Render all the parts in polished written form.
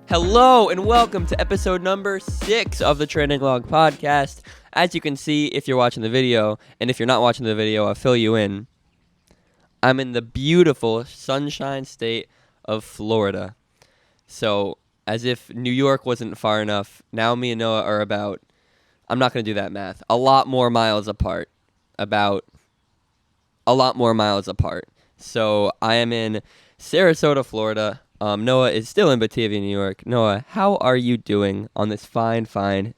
Hello and welcome to episode number 6 of the Training Log Podcast. As you can see, if you're watching the video, and if you're not watching the video, I'll fill you in. I'm in the beautiful Sunshine State of Florida. So, as if New York wasn't far enough, now me and Noah are about, I'm not going to do that math, a lot more miles apart. So, I am in Sarasota, Florida. Noah is still in Batavia, New York. Noah, how are you doing on this fine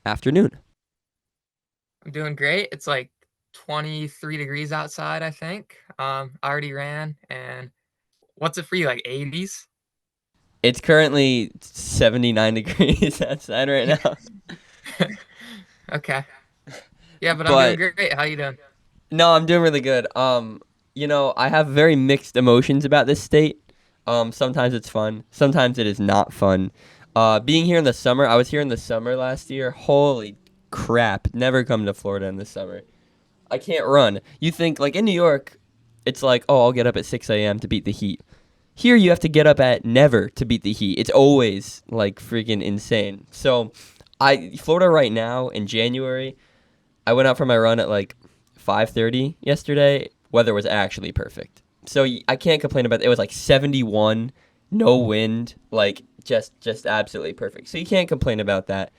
afternoon? I'm doing great. It's like 23 degrees outside, I think. I already ran, and what's it for you, like 80s? It's currently 79 degrees outside right now. Okay. Yeah, but I'm doing But great. How you doing? no, I'm doing really good. I have very mixed emotions about this state. Sometimes it's fun, sometimes it is not fun. Being here in the summer, I was here in the summer last year. Holy crap, never come to Florida in the summer. I can't run. You think, like, in New York, it's like, oh, I'll get up at 6 a.m. to beat the heat. Here, you have to get up at never to beat the heat. It's always, like, freaking insane. So, Florida right now, in January, I went out for my run at, like, 5:30 yesterday. Weather was actually perfect. So, I can't complain about it. It was, like, 71, no wind, like, just absolutely perfect. So, you can't complain about that.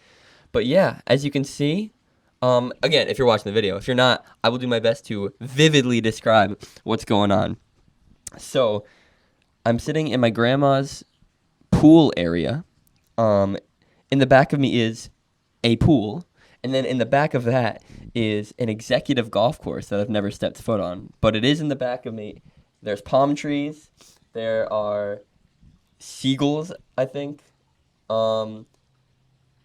But, yeah, as you can see, again, if you're watching the video, if you're not, I will do my best to vividly describe what's going on. So, I'm sitting in my grandma's pool area. In the back of me is a pool, and then in the back of that is an executive golf course that I've never stepped foot on, but it is in the back of me. There's palm trees. There are seagulls, I think. And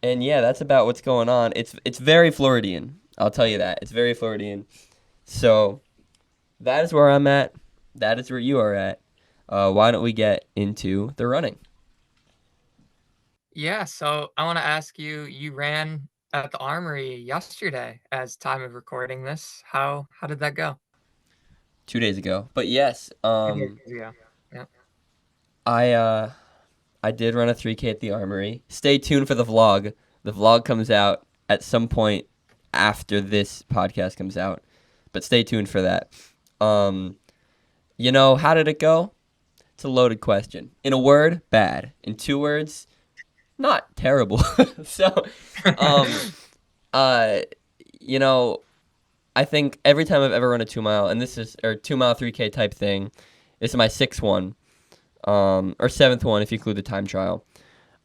yeah, that's about what's going on. It's very Floridian. I'll tell you that. It's very Floridian. So that is where I'm at. That is where you are at. Why don't we get into the running? Yeah, so I want to ask you, you ran at the Armory yesterday as time of recording this. How did that go? 2 days ago. But yes, 2 days ago. Yeah. I uh, I did run a 3K at the Armory. Stay tuned for the vlog. The vlog comes out at some point after this podcast comes out, but stay tuned for that. Um, how did it go? It's a loaded question. In a word, bad. In 2 words, not terrible. So, um, uh, you know, I think every time I've ever run a 2 mile, and this is or 2 mile 3K type thing, this is my sixth one, or seventh one if you include the time trial.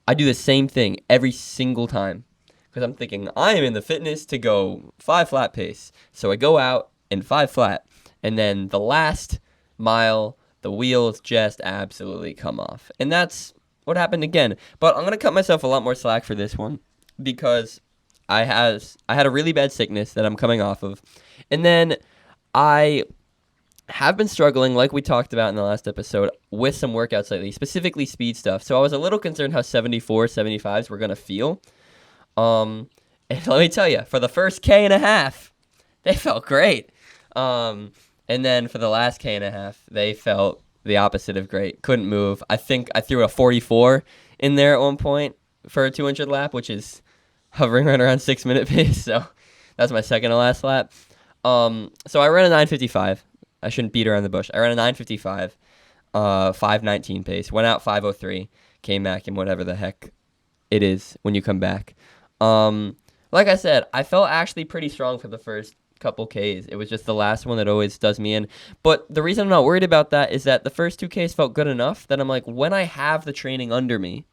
I do the same thing every single time because I'm thinking I am in the fitness to go 5 flat pace. So I go out in 5 flat, and then the last mile, the wheels just absolutely come off. And that's what happened again. But I'm going to cut myself a lot more slack for this one because I had a really bad sickness that I'm coming off of. And then I have been struggling, like we talked about in the last episode, with some workouts lately, specifically speed stuff. So I was a little concerned how 74, 75s were going to feel. And let me tell you, for the first K and a half, they felt great. And then for the last K and a half, they felt the opposite of great. Couldn't move. I think I threw a 44 in there at one point for a 200 lap, which is hovering right around 6 minute pace. So that's my second to last lap. So I ran a 9:55. I shouldn't beat around the bush. I ran a 9:55, 5:19 pace. Went out 5:03. Came back in whatever the heck it is when you come back. Like I said, I felt actually pretty strong for the first couple Ks. It was just the last one that always does me in. But the reason I'm not worried about that is that the first 2Ks felt good enough that I'm like, when I have the training under me,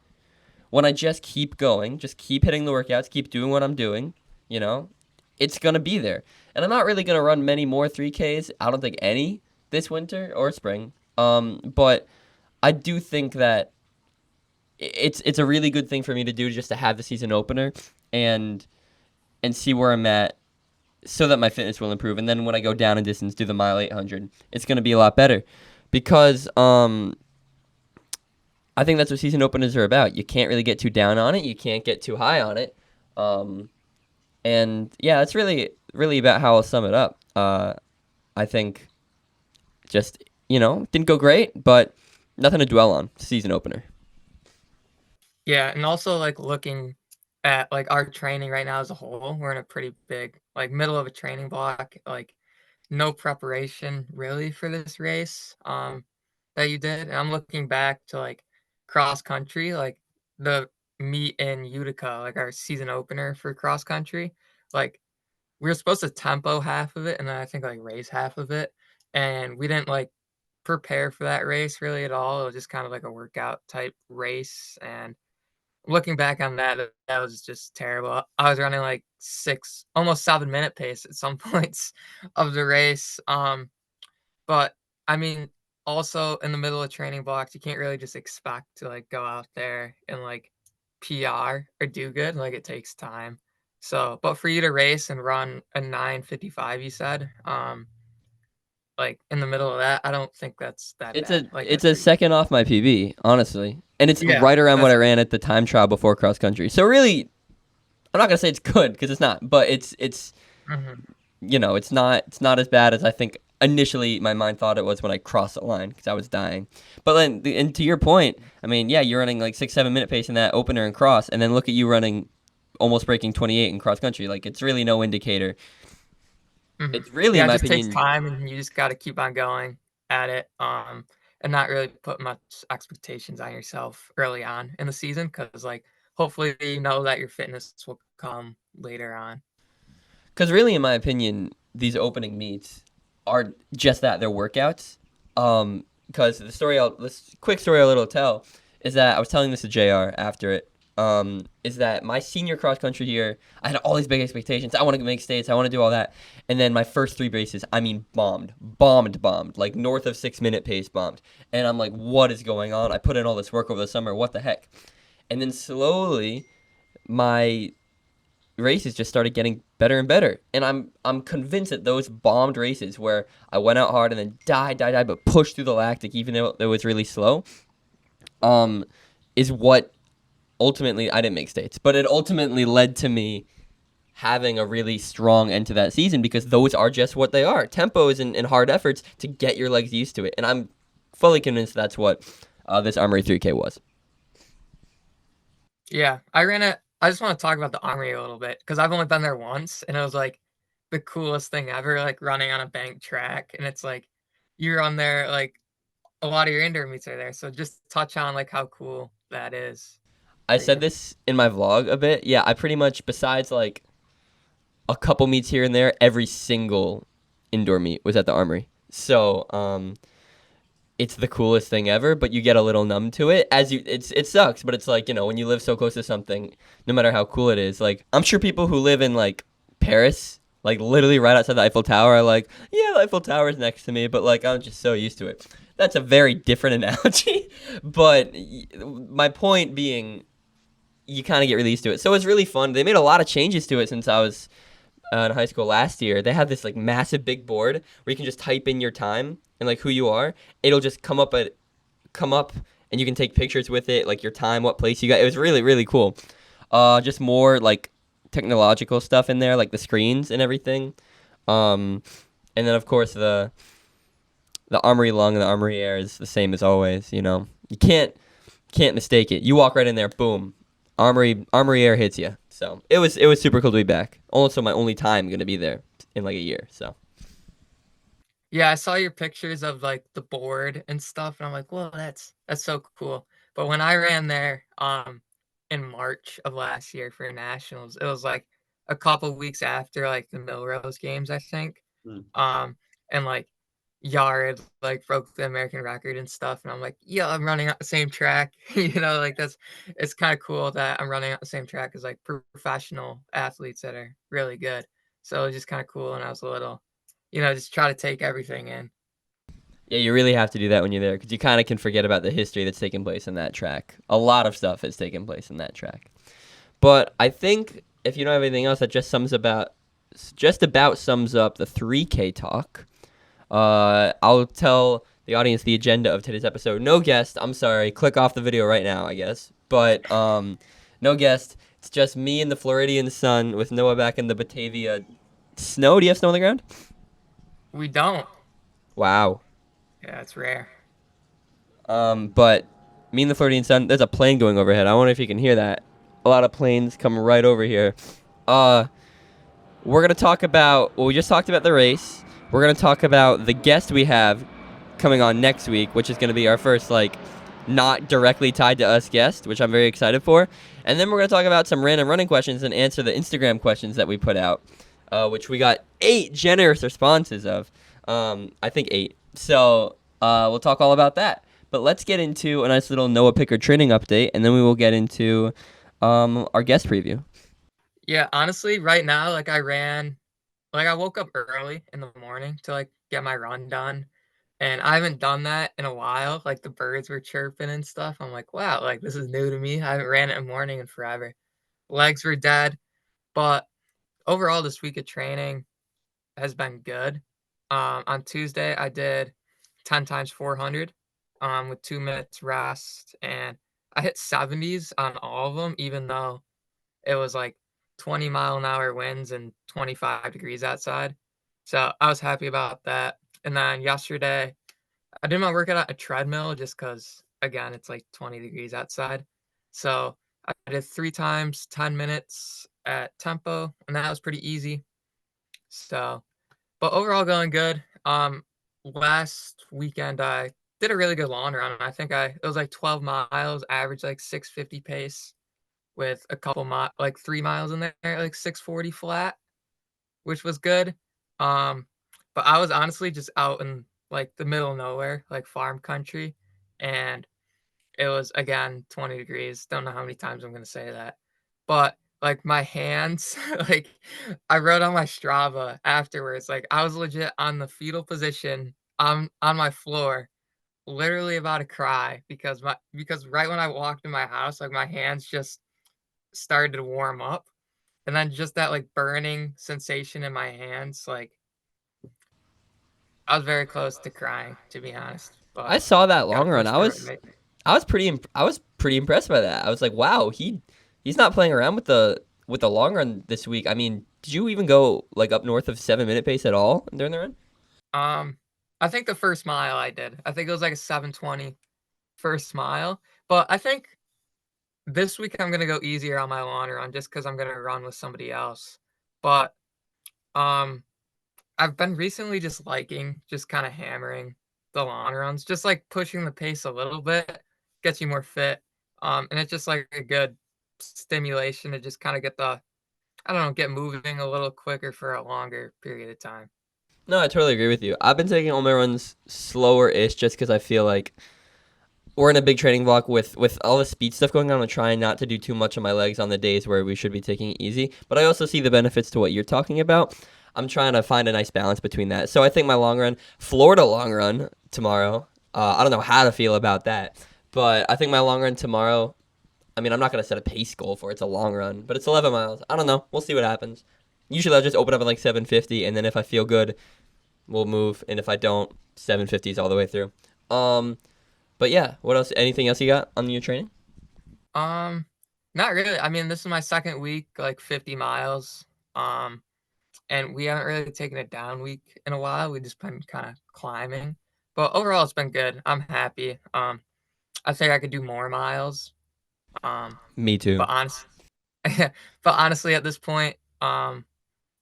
when I just keep going, just keep hitting the workouts, keep doing what I'm doing, it's going to be there. And I'm not really going to run many more 3Ks. I don't think any this winter or spring. But I do think that it's a really good thing for me to do just to have the season opener and see where I'm at so that my fitness will improve. And then when I go down in distance, do the mile 800, it's going to be a lot better because I think that's what season openers are about. You can't really get too down on it. You can't get too high on it. And yeah, that's really about how I'll sum it up. I think just, didn't go great, but nothing to dwell on. Season opener. Yeah, and also like looking at like our training right now as a whole, we're in a pretty big like middle of a training block, like no preparation really for this race that you did. And I'm looking back to like cross country, like the meet in Utica, like our season opener for cross country. Like we were supposed to tempo half of it and then I think like race half of it. And we didn't like prepare for that race really at all. It was just kind of like a workout type race. And looking back on that, that was just terrible. I was running like almost 7 minute pace at some points of the race. But I mean, also in the middle of training blocks, you can't really just expect to like go out there and like PR or do good. Like it takes time. So, but for you to race and run a 9:55, you said, like in the middle of that, I don't think that's that It's a bad. Like it's that's a pretty good. second off my PB, honestly, and it's Yeah, right around what that's I ran at the time trial before cross country. So really, I'm not gonna say it's good because it's not, but it's mhm. it's not as bad as I think initially my mind thought it was when I crossed the line because I was dying. But then, and to your point, I mean, yeah, you're running like 6-7 minute pace in that opener and cross, and then look at you running almost breaking 28 in cross country. Like it's really no indicator. Mhm. It's really, in Yeah, it my just takes opinion, time, and you just gotta keep on going at it, and not really put much expectations on yourself early on in the season, because like, hopefully, you know that your fitness will come later on. because really, in my opinion, these opening meets are just that, they're workouts. Because this quick story I'll tell is that I was telling this to Jr. after it. Is that my senior cross country year? I had all these big expectations. I want to make states. I want to do all that. And then my first three races, I mean, bombed, like north of 6 minute pace bombed. And I'm like, what is going on? I put in all this work over the summer. What the heck? And then slowly, my races just started getting better and better. And I'm convinced that those bombed races where I went out hard and then died, but pushed through the lactic even though it was really slow, um, is what ultimately I didn't make states, but it ultimately led to me having a really strong end to that season because those are just what they are. Tempos and hard efforts to get your legs used to it. And I'm fully convinced that's what this Armory 3K was. Yeah, I just wanna talk about the Armory a little bit, because 'cause I've only been there once, and it was, like, the coolest thing ever, like, running on a bank track, and it's, like, you're on there, like, a lot of your indoor meets are there, so just touch on, like, how cool that is I for said you. this in my vlog a bit. Yeah, I pretty much, besides like a couple meets here and there, every single indoor meet was at the Armory. So, it's the coolest thing ever, but you get a little numb to it it sucks, but it's like, when you live so close to something, no matter how cool it is, like I'm sure people who live in like Paris, like literally right outside the Eiffel Tower are like, yeah, the Eiffel Tower is next to me, but like I'm just so used to it. That's a very different analogy, but my point being you kind of get really used to it. So it's really fun. They made a lot of changes to it since I was in high school last year. They have this like massive big board where you can just type in your time and like who you are. It'll just come up and you can take pictures with it, like your time, what place you got. It was really really cool. Just more like technological stuff in there, like the screens and everything. Um, and then of course the Armory Lung and the Armory Air is the same as always. You can't mistake it. You walk right in there, boom, Armory Air hits you. So it was super cool to be back. Also, my only time gonna be there in like a year. So Yeah, I saw your pictures of, like, the board and stuff, and I'm like, "Well, that's so cool." But when I ran there, in March of last year for nationals, it was, like, a couple weeks after, like, the Millrose games, I think, Mm. and, like, Yard, like, broke the American record and stuff, and I'm like, "Yeah, I'm running on the same track." Like, it's kinda cool that I'm running on the same track as, like, professional athletes that are really good. So, it was just kinda cool when I was little, just try to take everything in. yeah, you really have to do that when you're there because you kind of can forget about the history that's taken place in that track. A lot of stuff has taken place in that track. But I think if you don't have anything else, that just about sums up the 3K talk. I'll tell the audience the agenda of today's episode. No guest. I'm sorry. Click off the video right now, I guess. But no guest. It's just me and the Floridian sun with Noah back in the Batavia snow. Do you have snow on the ground? We don't. Wow. Yeah, it's rare. But Me and the Floridian Sun. There's a plane going overhead. I wonder if you can hear that. A lot of planes coming right over here. We're gonna talk about. Well, we just talked about the race. We're gonna talk about the guest we have coming on next week, which is gonna be our first not directly tied to us guest, which I'm very excited for. And then we're gonna talk about some random running questions and answer the Instagram questions that we put out, which we got 8 generous responses of. I think 8. So we'll talk all about that. But let's get into a nice little Noah Pickard training update, and then we will get into our guest preview. Yeah, honestly, right now, like I woke up early in the morning to get my run done. And I haven't done that in a while. Like the birds were chirping and stuff. I'm like, wow, like this is new to me. I haven't ran it in the morning in forever. Legs were dead. But overall, this week of training has been good. On Tuesday, I did 10 times 400 with 2 minutes rest. And I hit 70s on all of them, even though it was 20-mile-an-hour winds and 25 degrees outside. So I was happy about that. And then yesterday, I did my workout on a treadmill just because, again, it's 20 degrees outside. So I did 3 times 10 minutes at tempo, and that was pretty easy. So, but overall going good. Last weekend I did a really good long run. I think it was 12 miles, average 650 pace with a couple 3 miles in there, 640 flat, which was good. But I was honestly just out in the middle of nowhere, farm country, and it was again 20 degrees. Don't know how many times I'm gonna say that. But my hands, I wrote on my Strava afterwards, I was legit on the fetal position on my floor, literally about to cry because right when I walked in my house, my hands just started to warm up. And then just that burning sensation in my hands, I was very close to crying, to be honest. But I saw that long gotta run. push through it. I was pretty impressed by that. I was like, wow, he's not playing around with the long run this week. I mean, did you even go up north of 7-minute pace at all during the run? I think the first mile I did. I think it was a 7:20 first mile. But I think this week I'm gonna go easier on my long run just because I'm gonna run with somebody else. But I've been recently just kind of hammering the long runs, just pushing the pace a little bit gets you more fit. And it's just a good stimulation to just kind of get moving a little quicker for a longer period of time. No, I totally agree with you. I've been taking all my runs slower-ish just because I feel like we're in a big training block with all the speed stuff going on. I'm trying not to do too much on my legs on the days where we should be taking it easy. But I also see the benefits to what you're talking about. I'm trying to find a nice balance between that. So I think my long run, Florida long run tomorrow, I don't know how to feel about that. But I think my long run tomorrow, I mean, I'm not going to set a pace goal for it. It's a long run. But it's 11 miles. I don't know. We'll see what happens. Usually I'll just open up at 750, and then if I feel good, we'll move. And if I don't, 750s all the way through. But yeah, what else? Anything else you got on your training? Not really. I mean, this is my second week, 50 miles. And we haven't really taken a down week in a while. We've just been kind of climbing. But overall, it's been good. I'm happy. I think I could do more miles. Me too. But honestly, at this point,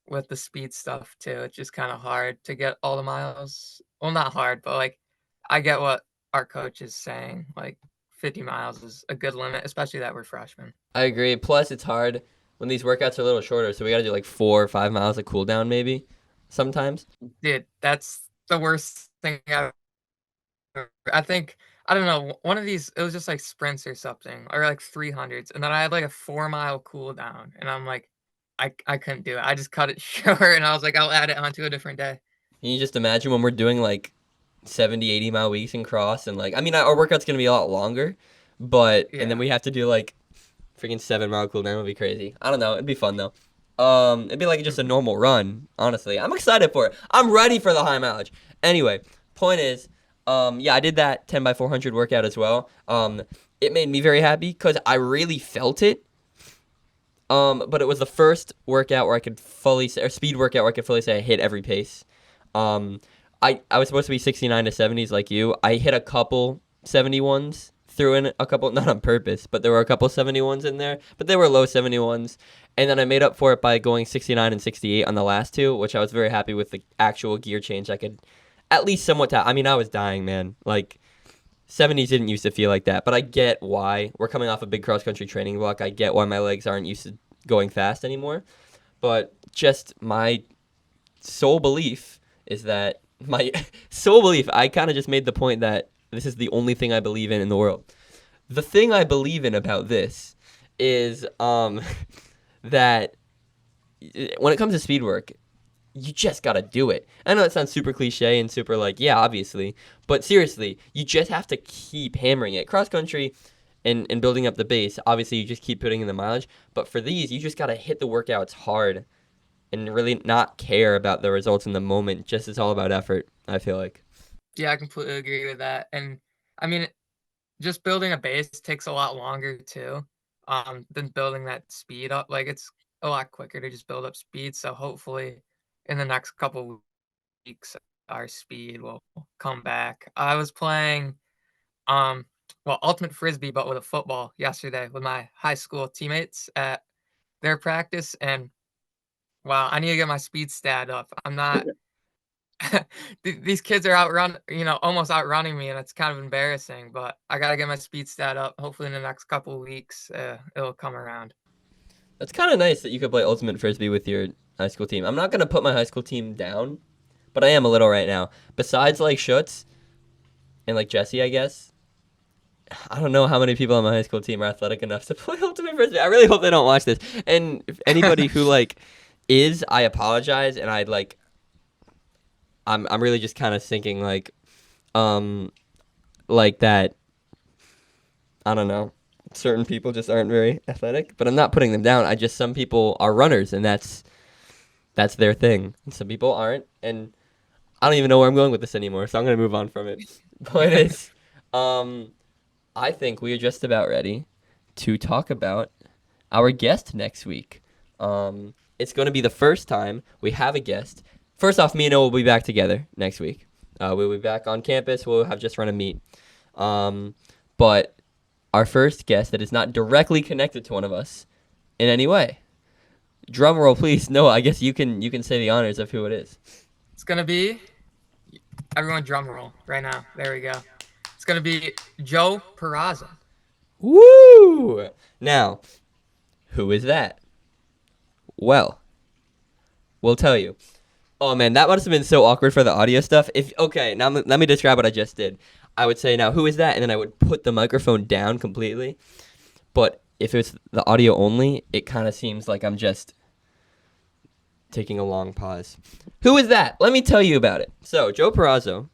with the speed stuff too, it's just kind of hard to get all the miles. Well, not hard, but I get what our coach is saying. 50 miles is a good limit, especially that we're freshmen. I agree. Plus, it's hard when these workouts are a little shorter, so we got to do 4 or 5 miles of cool down maybe sometimes. Dude, that's the worst thing ever. I think, I don't know, one of these, it was just sprints or something, or 300s, and then I had a 4-mile cool down, and I'm I couldn't do it. I just cut it short, and I was I'll add it onto a different day. Can you just imagine when we're doing 70, 80 mile weeks in cross, and I mean, our workout's going to be a lot longer, but, Yeah. and then we have to do freaking 7-mile cool down. Would be crazy. I don't know. It'd be fun though. It'd be just a normal run, honestly. I'm excited for it. I'm ready for the high mileage. Anyway, point is, yeah, I did that 10 by 400 workout as well. It made me very happy because I really felt it. But it was the first workout where I could speed workout where I could fully say I hit every pace. I was supposed to be 69 to 70s like you. I hit a couple 71s threw in a couple, not on purpose, but there were a couple 71s in there, but they were low 71s. And then I made up for it by going 69 and 68 on the last two, which I was very happy with the actual gear change. I could at least somewhat I mean, I was dying, man. Like, 70s didn't used to feel like that, but I get why. We're coming off a big cross-country training block. I get why my legs aren't used to going fast anymore. But just my sole belief is that I kind of just made the point that this is the only thing I believe in the world. The thing I believe in about this is that when it comes to speed work, you just got to do it. I know that sounds super cliche and super like, yeah, obviously. But seriously, you just have to keep hammering it. Cross country and building up the base, obviously you just keep putting in the mileage. But for these, you just got to hit the workouts hard and really not care about the results in the moment. Just it's all about effort, I feel like. Yeah, I completely agree with that. And I mean, just building a base takes a lot longer too, than building that speed up. Like it's a lot quicker to just build up speed. So hopefully in the next couple weeks, our speed will come back. I was playing, ultimate frisbee, but with a football yesterday with my high school teammates at their practice, and wow, I need to get my speed stat up. I'm not. These kids are almost outrunning me, and it's kind of embarrassing. But I gotta get my speed stat up. Hopefully, in the next couple of weeks, it'll come around. That's kind of nice that you could play ultimate frisbee with your high school team. I'm not gonna put my high school team down, but I am a little right now. Besides like Schutz and like Jesse, I guess. I don't know how many people on my high school team are athletic enough to play ultimate frisbee. I really hope they don't watch this. And if anybody who like is, I apologize, and I'd like. I'm really just kind of thinking like that. I don't know. Certain people just aren't very athletic, but I'm not putting them down. Some people are runners, and that's their thing. And some people aren't, and I don't even know where I'm going with this anymore, so I'm gonna move on from it. Point is, I think we are just about ready to talk about our guest next week. It's going to be the first time we have a guest. First off, me and Noah will be back together next week. We'll be back on campus. We'll have just run a meet. But our first guest that is not directly connected to one of us in any way. Drum roll, please. Noah, I guess you can say the honors of who it is. It's gonna be everyone drum roll right now. There we go. It's gonna be Joe Peraza. Woo! Now, who is that? Well, we'll tell you. Oh man, that must have been so awkward for the audio stuff. Now let me describe what I just did. I would say, now who is that? And then I would put the microphone down completely. But if it's the audio only, it kind of seems like I'm just taking a long pause. Who is that? Let me tell you about it. So, Joe Peraza,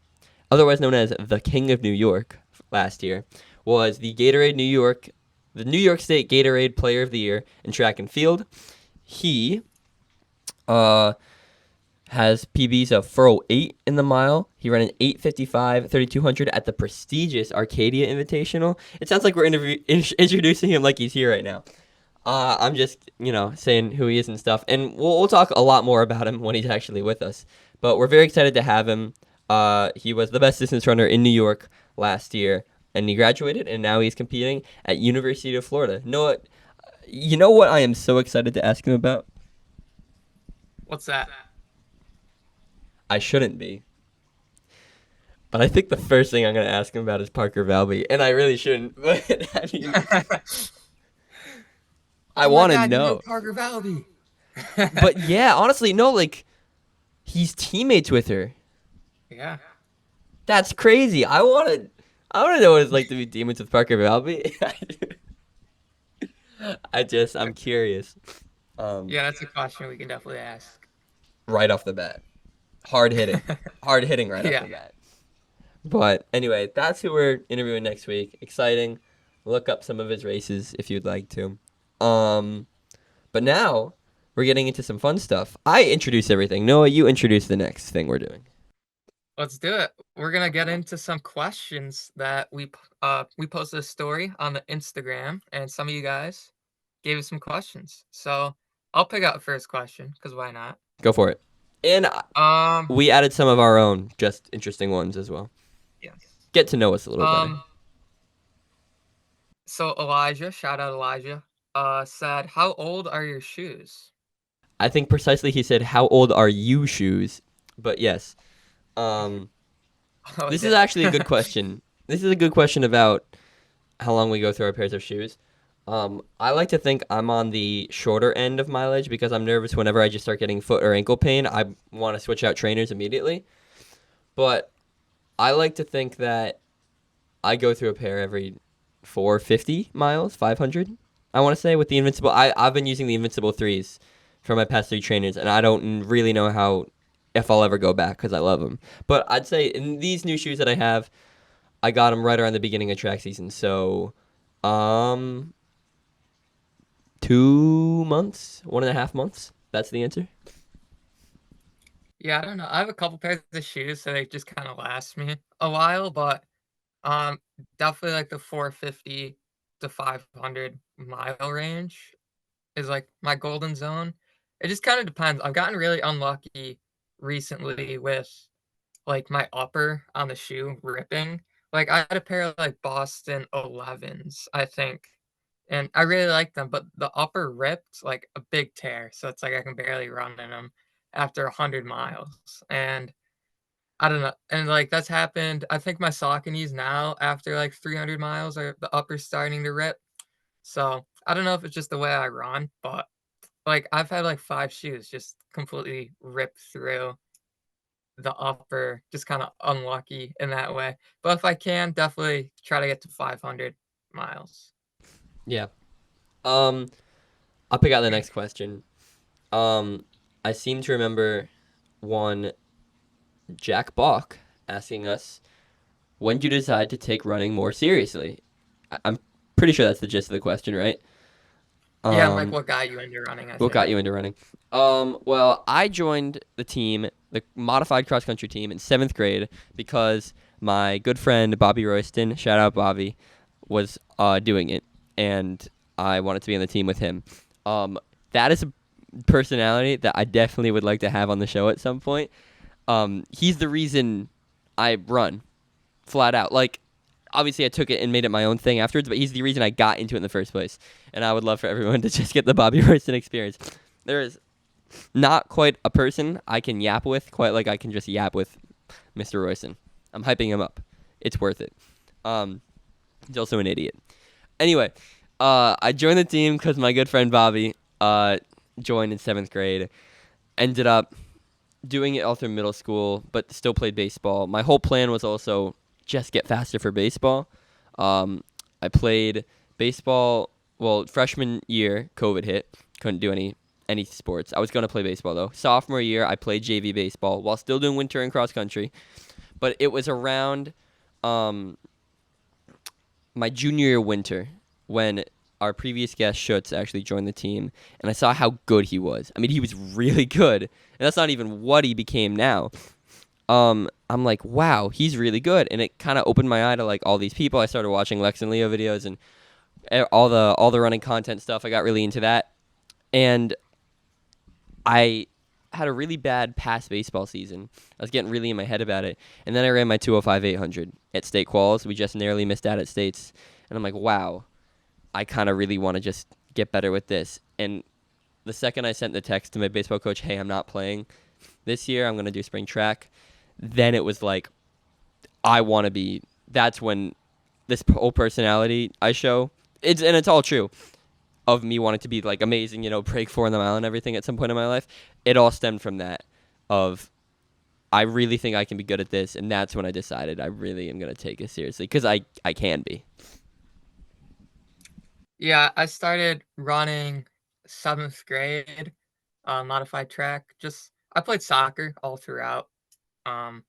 otherwise known as the King of New York last year, was the New York State Gatorade Player of the Year in track and field. He has PBs of 408 in the mile. He ran an 8:55, 3200 at the prestigious Arcadia Invitational. It sounds like we're introducing him like he's here right now. I'm just, saying who he is and stuff. And we'll talk a lot more about him when he's actually with us. But we're very excited to have him. He was the best distance runner in New York last year, and he graduated, and now he's competing at University of Florida. Noah, you know what I am so excited to ask him about? What's that? I shouldn't be. But I think the first thing I'm going to ask him about is Parker Valby, and I really shouldn't. But I want to know. Parker Valby. But yeah, honestly, no, like, he's teammates with her. Yeah. That's crazy. I want to know what it's like to be teammates with Parker Valby. I'm curious. Yeah, that's a question we can definitely ask. Right off the bat. Hard hitting right off the bat. But anyway, that's who we're interviewing next week. Exciting. Look up some of his races if you'd like to. But now we're getting into some fun stuff. I introduce everything. Noah, you introduce the next thing we're doing. Let's do it. We're gonna get into some questions that we posted a story on the Instagram, and some of you guys gave us some questions. So I'll pick out the first question because why not? Go for it. And we added some of our own just interesting ones as well. Yes. Get to know us a little better. So Elijah, shout out Elijah, said, "How old are your shoes?" I think precisely he said, "How old are you shoes?" But yes, um, Oh, he this is did. actually a good question. This is a good question about how long we go through our pairs of shoes. I like to think I'm on the shorter end of mileage because I'm nervous whenever I just start getting foot or ankle pain. I want to switch out trainers immediately. But I like to think that I go through a pair every 450 miles, 500. I want to say with the Invincible. I've been using the Invincible 3s for my past 3 trainers, and I don't really know how if I'll ever go back because I love them. But I'd say in these new shoes that I have, I got them right around the beginning of track season. So, um, 2 months, 1.5 months. That's the answer. Yeah, I don't know. I have a couple pairs of shoes, so they just kind of last me a while, but um, definitely like the 450 to 500 mile range is like my golden zone. It just kind of depends. I've gotten really unlucky recently with like my upper on the shoe ripping. Like I had a pair of like Boston 11s, I think, and I really like them, but the upper ripped like a big tear, so it's like I can barely run in them after 100 miles, and I don't know, and like that's happened. I think my Sauconys now after like 300 miles are the upper starting to rip. So I don't know if it's just the way I run, but like I've had like 5 shoes just completely rip through the upper, just kind of unlucky in that way. But if I can, definitely try to get to 500 miles. Yeah. Um, I'll pick out the next question. Um, I seem to remember one Jack Bach asking us, when did you decide to take running more seriously? I'm pretty sure that's the gist of the question, right? Yeah, and like Um, what got you into running, I what got think. you into running? Well, I joined the team, the modified cross country team in 7th grade because my good friend Bobby Royston, shout out Bobby, was doing it, and I wanted to be on the team with him. That is a personality that I definitely would like to have on the show at some point. He's the reason I run flat out. Like, obviously, I took it and made it my own thing afterwards, but he's the reason I got into it in the first place. And I would love for everyone to just get the Bobby Royston experience. There is not quite a person I can yap with, quite like I can just yap with Mr. Royston. I'm hyping him up. It's worth it. He's also an idiot. Anyway, I joined the team because my good friend Bobby joined in 7th grade. Ended up doing it all through middle school, but still played baseball. My whole plan was also just get faster for baseball. I played baseball. Well, freshman year, COVID hit. Couldn't do any sports. I was gonna play baseball though. Sophomore year, I played JV baseball while still doing winter and cross country. But it was around um, my junior year winter when our previous guest Schutz actually joined the team, and I saw how good he was. I mean, he was really good, and that's not even what he became now. I'm like, wow, he's really good, and it kind of opened my eye to like all these people. I started watching Lex and Leo videos and all the running content stuff. I got really into that, and I had a really bad past baseball season. I was getting really in my head about it, and then I ran my 205 800 at state quals. We just narrowly missed out at states, and I'm like, wow, I kind of really want to just get better with this. And the second I sent the text to my baseball coach, hey, I'm not playing this year. I'm going to do spring track. Then it was like, I want to be. That's when this whole personality I show, it's all true, of me wanting to be like amazing, break 4 in the mile and everything at some point in my life. It all stemmed from that of I really think I can be good at this, and that's when I decided I really am going to take it seriously because I can be. Yeah, I started running 7th grade, modified track. Just I played soccer all throughout, um,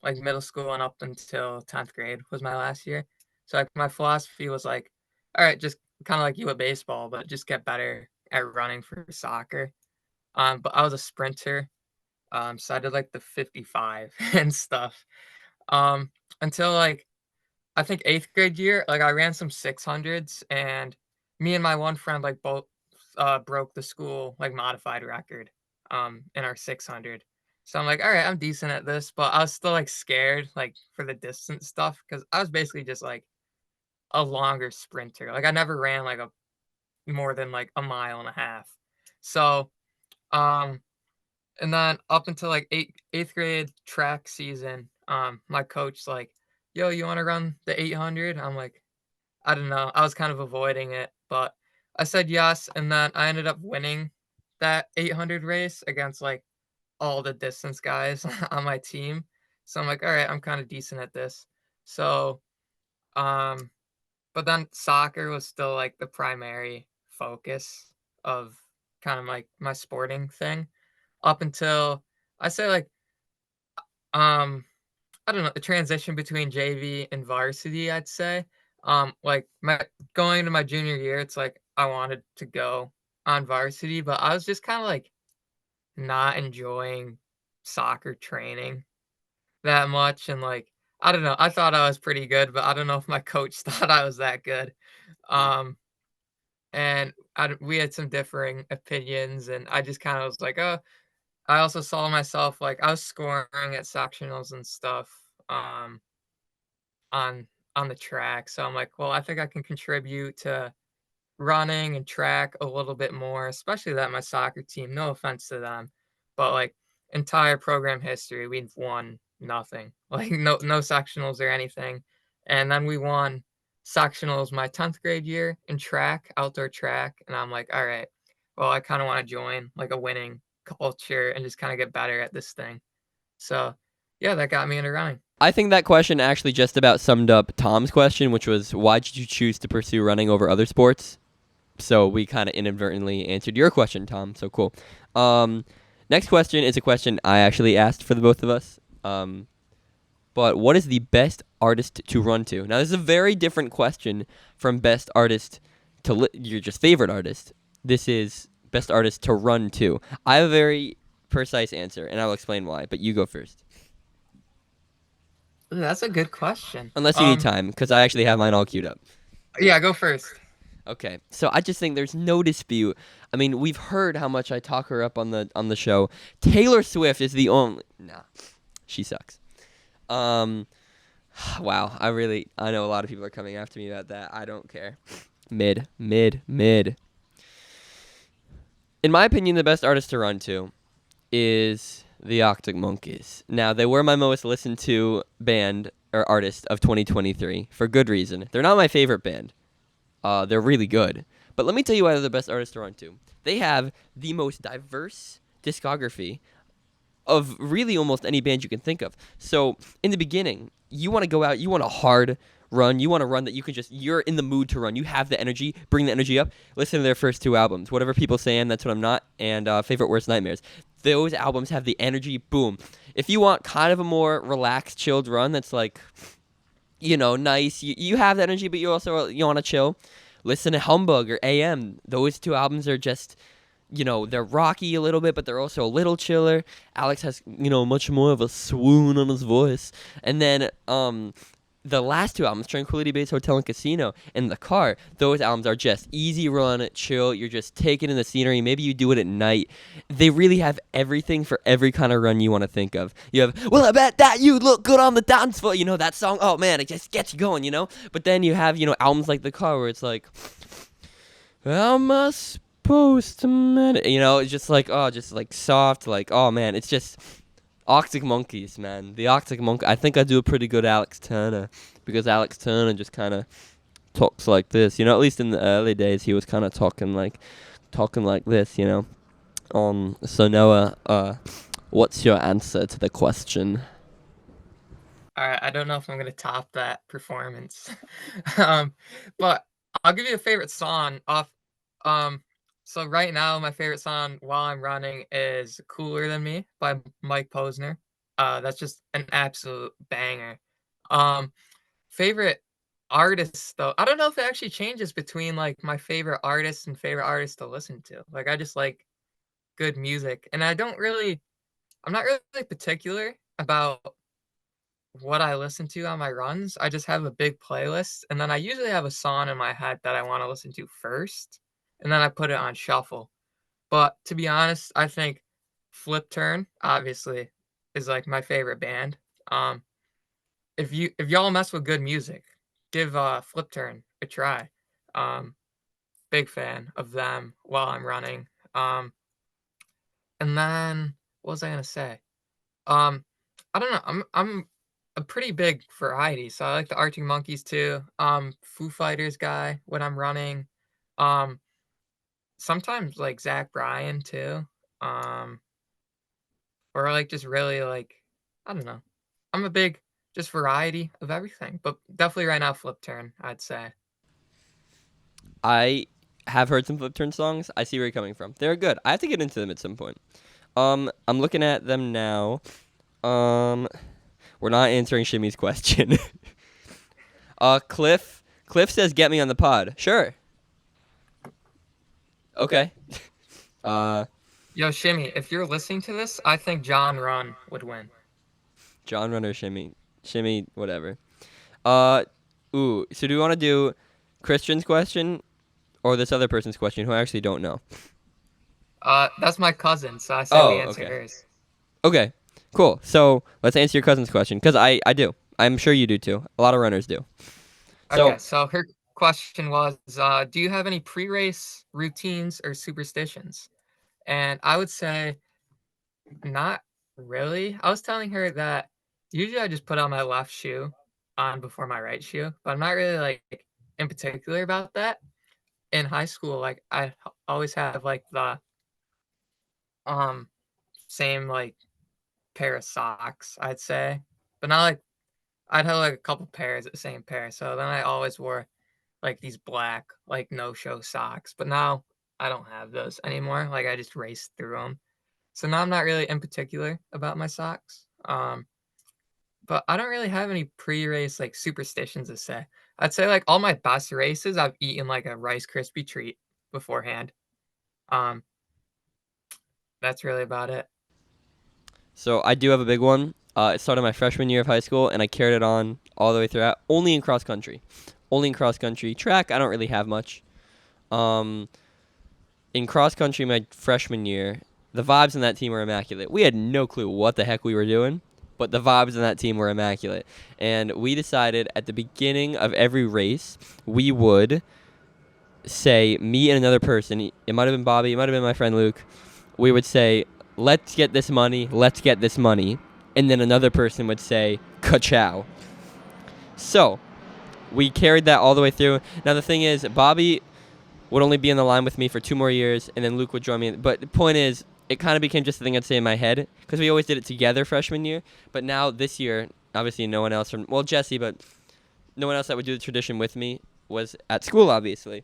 like middle school and up until 10th grade was my last year. So like my philosophy was like, all right, just kind of like you with baseball, but just get better at running for soccer. But I was a sprinter, so I did like the 55 and stuff. Um, until like I think 8th grade year, like I ran some 600s, and me and my one friend like both broke the school like modified record in our 600. So I'm like, all right, I'm decent at this, but I was still like scared like for the distance stuff because I was basically just like a longer sprinter. Like I never ran like a more than like a mile and a half. So, um, and then up until like eighth grade track season, my coach like, yo, you want to run the 800? I'm like, I don't know. I was kind of avoiding it, but I said yes, and then I ended up winning that 800 race against like all the distance guys on my team. So I'm like, all right, I'm kind of decent at this. So, um, but then soccer was still like the primary focus of kind of like my sporting thing up until I say like um I don't know, the transition between JV and varsity, I'd say. Like my going into my junior year, it's like I wanted to go on varsity, but I was just kind of like not enjoying soccer training that much. And like, I don't know, I thought I was pretty good, but I don't know if my coach thought I was that good. Um, and we had some differing opinions, and I just kind of was like, oh, I also saw myself like I was scoring at sectionals and stuff. On on the track. So I'm like, well, I think I can contribute to running and track a little bit more, especially that my soccer team, no offense to them, but like entire program history, we've won nothing. Like no sectionals or anything. And then we won sectionals my 10th grade year in track, outdoor track. And I'm like, all right, well, I kind of want to join like a winning culture and just kind of get better at this thing. So yeah, that got me into running. I think that question actually just about summed up Tom's question, which was why did you choose to pursue running over other sports? So we kind of inadvertently answered your question, Tom. So cool. Next question is a question I actually asked for the both of us. But what is the best artist to run to? Now, this is a very different question from best artist to your just favorite artist. This is best artist to run to. I have a very precise answer, and I will explain why. But you go first. Ooh, that's a good question. Unless you need time, because I actually have mine all queued up. Yeah, go first. Okay, so I just think there's no dispute. I mean, we've heard how much I talk her up on the show. Taylor Swift is the only. Nah, she sucks. Wow, I know a lot of people are coming after me about that. I don't care. Mid. In my opinion, the best artist to run to is the Arctic Monkeys. Now, they were my most listened to band or artist of 2023 for good reason. They're not my favorite band. They're really good. But let me tell you why they're the best artists to run to. They have the most diverse discography of really almost any band you can think of. So in the beginning, you want to go out, you want a hard run, you want to run that you can you're in the mood to run. You have the energy, bring the energy up. Listen to their first two albums. Whatever People Saying, That's What I'm Not, and Favorite Worst Nightmares. Those albums have the energy, boom. If you want kind of a more relaxed, chilled run that's like, nice, you have the energy, but you want to chill, listen to Humbug or AM. Those two albums are just, they're rocky a little bit, but they're also a little chiller. Alex has, much more of a swoon on his voice. And then the last two albums, Tranquility Base Hotel and Casino, and The Car, those albums are just easy run, chill. You're just taking in the scenery. Maybe you do it at night. They really have everything for every kind of run you want to think of. You have, well, I bet that you look good on the dance floor. That song, oh man, it just gets you going, But then you have, albums like The Car where it's like, how am I supposed to manage? It's just like, oh, just like soft, like, oh man, it's just Arctic Monkeys, man. The Arctic Monkey. I think I do a pretty good Alex Turner because Alex Turner just kind of talks like this. At least in the early days, he was kind of talking like this. So Noah, what's your answer to the question? All right, I don't know if I'm gonna top that performance, but I'll give you a favorite song off. So right now, my favorite song while I'm running is "Cooler Than Me" by Mike Posner. That's just an absolute banger. Um, favorite artists though, I don't know if it actually changes between like my favorite artists and favorite artists to listen to. Like I just like good music, and I'm not really particular about what I listen to on my runs. I just have a big playlist, and then I usually have a song in my head that I want to listen to first, and then I put it on shuffle. But to be honest, I think Flip Turn obviously is like my favorite band. If y'all mess with good music, give Flip Turn a try. Um, Big fan of them while I'm running. And then what was I gonna say? Um, I don't know. I'm a pretty big variety, so I like the Arctic Monkeys too. Foo Fighters guy when I'm running. Um, Sometimes like Zach Bryan too. Um, or like just really like I don't know. I'm a big just variety of everything, but definitely right now Flip Turn, I'd say. I have heard some Flip Turn songs. I see where you're coming from. They're good. I have to get into them at some point. I'm looking at them now. We're not answering Shimmy's question. Cliff says, "Get me on the pod." Sure. Okay. Yo, Shimmy, if you're listening to this, I think John Run would win. John Runner, Shimmy, whatever. Ooh. So do we want to do Christian's question or this other person's question, who I actually don't know? That's my cousin, so I say we Oh, answer okay. hers. Okay. Cool. So let's answer your cousin's question because I do. I'm sure you do too. A lot of runners do. Okay, So so her question was, do you have any pre-race routines or superstitions? And I would say not really. I was telling her that usually I just put on my left shoe on before my right shoe, but I'm not really like in particular about that. In high school, like always have like the um same like pair of socks, I'd say, but not like I'd have like a couple pairs of the same pair. So then I always wore like these black like no-show socks, but now I don't have those anymore. Like I just raced through them. So now I'm not really in particular about my socks. But I don't really have any pre-race like superstitions to say. I'd say like all my best races, I've eaten like a Rice Krispie treat beforehand. Um, that's really about it. So I do have a big one. It started my freshman year of high school, and I carried it on all the way throughout. Only in cross country. Only in cross country. Track, I don't really have much. Um, in cross country, my freshman year, the vibes in that team were immaculate. We had no clue what the heck we were doing, but the vibes in that team were immaculate. And we decided at the beginning of every race, we would say, me and another person, it might have been Bobby, it might have been my friend Luke, we would say, let's get this money, let's get this money. And then another person would say, ka-chow. So, we carried that all the way through. Now, the thing is, Bobby would only be in the line with me for 2 more years, and then Luke would join me. But the point is, it kind of became just a thing I'd say in my head, because we always did it together freshman year. But now, this year, obviously no one else from, well, Jesse, but no one else that would do the tradition with me was at school, obviously.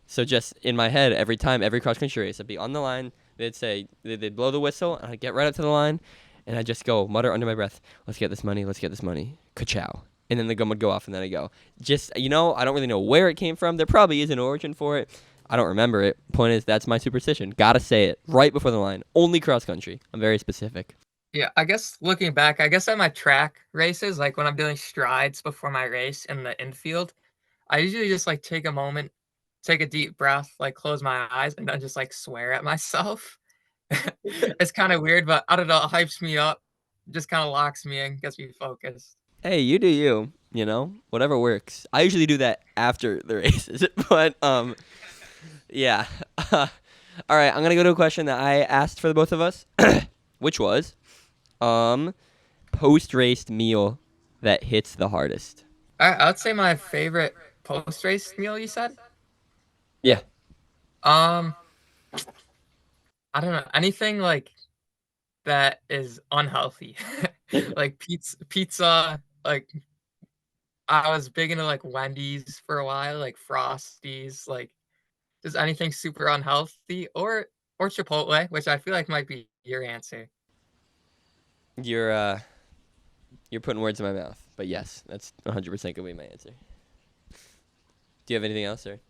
So just in my head, every time, every cross-country race, I'd be on the line, they'd blow the whistle, and I'd get right up to the line, and I'd just go, mutter under my breath, let's get this money, ka-chow. And then the gun would go off, and then I'd go. Just, I don't really know where it came from. There probably is an origin for it. I don't remember it. Point is, that's my superstition. Gotta say it right before the line. Only cross-country. I'm very specific. Yeah, I guess looking back, I guess at my track races, like when I'm doing strides before my race in the infield, I usually just like take a moment, take a deep breath, like close my eyes, and then just like swear at myself. It's kind of weird, but I don't know, it hypes me up, just kind of locks me in, gets me focused. Hey, you do you. Whatever works. I usually do that after the races, but yeah. All right, I'm gonna go to a question that I asked for the both of us, which was, post-race meal that hits the hardest. I'd say my favorite post race meal. You said, Yeah. um, I don't know anything like that is unhealthy, like pizza. Like I was big into like Wendy's for a while, like Frosties, like just anything super unhealthy, or Chipotle, which I feel like might be your answer. You're putting words in my mouth, but yes, that's 100% gonna be my answer. Do you have anything else, sir?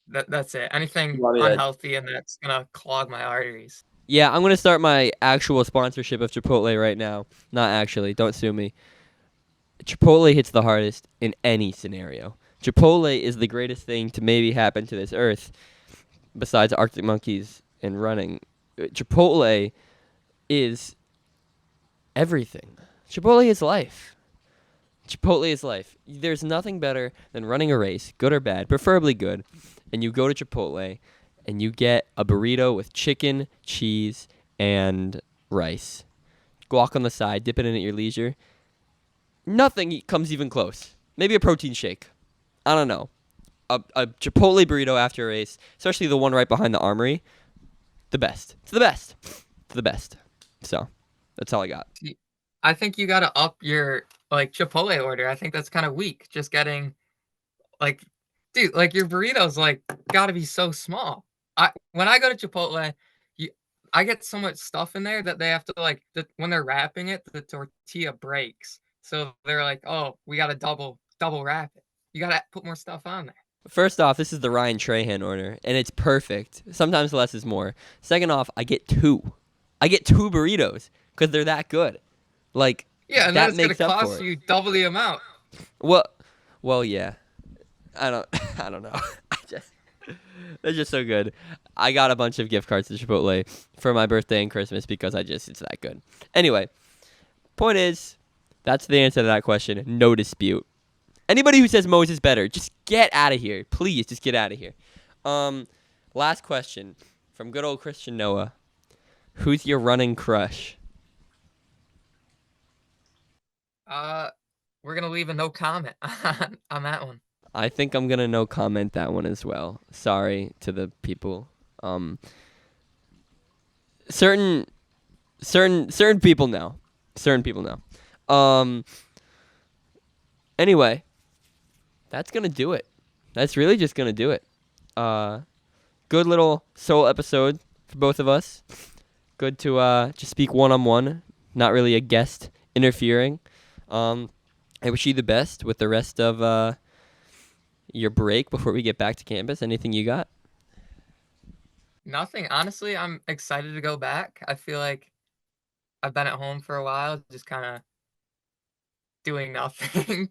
That's it. Anything Want me to- unhealthy and that's gonna clog my arteries. Yeah, I'm gonna start my actual sponsorship of Chipotle right now. Not actually, don't sue me. Chipotle hits the hardest in any scenario. Chipotle is the greatest thing to maybe happen to this earth, besides Arctic Monkeys and running. Chipotle is everything. Chipotle is life. Chipotle is life. There's nothing better than running a race, good or bad, preferably good, and you go to Chipotle and you get a burrito with chicken, cheese, and rice. Guac on the side, dip it in at your leisure. Nothing comes even close. Maybe a protein shake. I don't know. A Chipotle burrito after a race, especially the one right behind the Armory, the best. It's the best. It's the best. So, that's all I got. I think you gotta up your like Chipotle order. I think that's kind of weak. Just getting like, dude, like your burritos like gotta be so small. When I go to Chipotle, you I get so much stuff in there that they have to like when they're wrapping it, the tortilla breaks. So they're like, oh, we gotta double wrap it. You gotta put more stuff on there. First off, this is the Ryan Trahan order, and it's perfect. Sometimes less is more. Second off, I get two. I get two burritos because they're that good. Like, Yeah, and that then it's gonna makes up for cost it. you double the amount. Well, yeah. I don't know. They're just so good. I got a bunch of gift cards to Chipotle for my birthday and Christmas because it's that good. Anyway, point is, that's the answer to that question. No dispute. Anybody who says Moe's is better, just get out of here. Please, just get out of here. Last question from good old Christian Noah. Who's your running crush? We're gonna leave a no comment on that one. I think I'm gonna no comment that one as well. Sorry to the people. Certain people know. Certain people know. Anyway, that's gonna do it. That's really just gonna do it. Good little solo episode for both of us. Good to just speak one-on-one. Not really a guest interfering. I wish you the best with the rest of your break before we get back to campus. Anything you got? Nothing. Honestly, I'm excited to go back. I feel like I've been at home for a while, just kind of doing nothing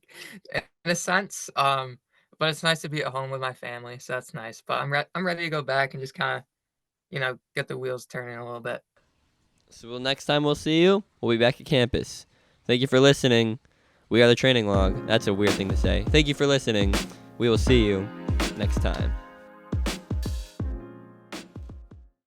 in a sense. But it's nice to be at home with my family, so that's nice. But I'm ready to go back and just kind of, get the wheels turning a little bit. So next time we'll see you, we'll be back at campus. Thank you for listening. We are the Training Log. That's a weird thing to say. Thank you for listening. We will see you next time.